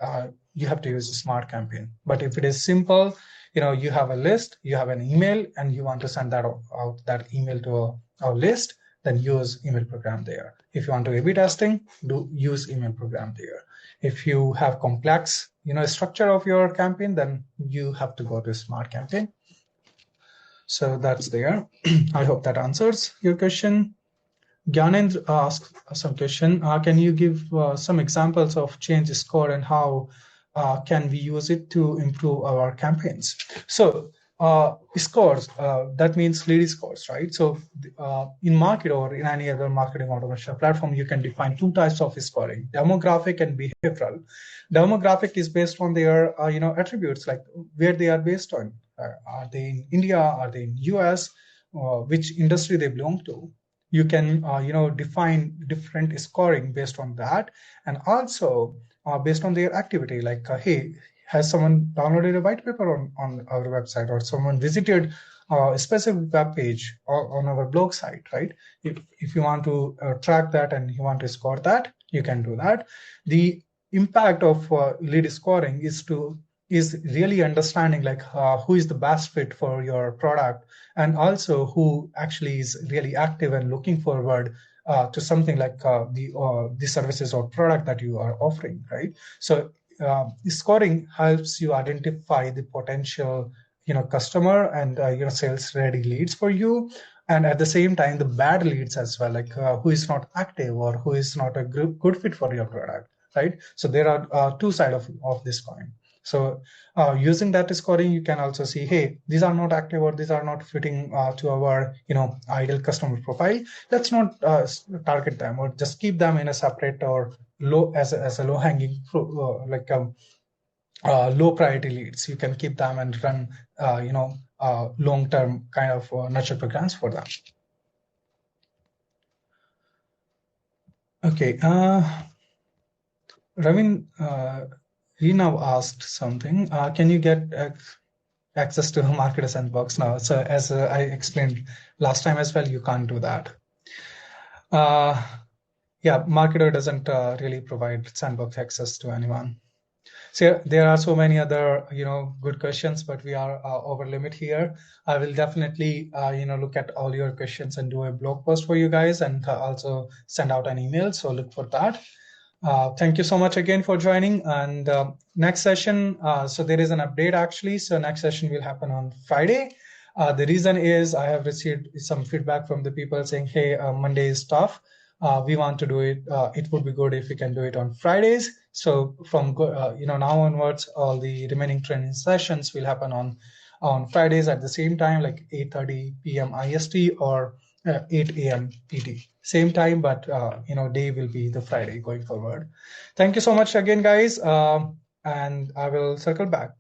you have to use a Smart Campaign. But if it is simple, you have a list, you have an email, and you want to send that out that email to a list, then use email program there. If you want to A/B testing, use email program there. If you have complex structure of your campaign, then you have to go to Smart Campaign. So that's there. I hope that answers your question. Gyanendra asked some question. Can you give some examples of change score and how can we use it to improve our campaigns? So scores, that means lead scores, right? So in Marketo or in any other marketing automation platform, you can define two types of scoring: demographic and behavioral. Demographic is based on their attributes, like where they are based on. Are they in India? Are they in US? Which industry they belong to? You can define different scoring based on that, and also based on their activity, like hey, has someone downloaded a white paper on our website, or someone visited a specific web page or on our blog site, right? If you want to track that and you want to score that, you can do that. The impact of lead scoring is really understanding like who is the best fit for your product, and also who actually is really active and looking forward to something like the services or product that you are offering, right? So scoring helps you identify the potential customer and sales ready leads for you, and at the same time the bad leads as well, like who is not active or who is not a good fit for your product, right? So there are two sides of this coin. So using that scoring, you can also see, hey, these are not active or these are not fitting to our ideal customer profile. Let's not target them, or just keep them in a separate or low as a low hanging low priority leads. You can keep them and run long term kind of nurture programs for them. Okay. Ravin, he now asked something. Can you get access to Marketo Sandbox now? So as I explained last time as well, you can't do that. Yeah, Marketo doesn't really provide sandbox access to anyone. So there are so many other good questions, but we are over limit here. I will definitely look at all your questions and do a blog post for you guys, and also send out an email. So look for that. Thank you so much again for joining. And next session, so there is an update actually. So next session will happen on Friday. The reason is I have received some feedback from the people saying, hey, Monday is tough. We want to do it. It would be good if we can do it on Fridays. So from now onwards, all the remaining training sessions will happen on Fridays at the same time, like 8:30 p.m. IST or 8 a.m. PT. Same time, but day will be the Friday going forward. Thank you so much again, guys, and I will circle back.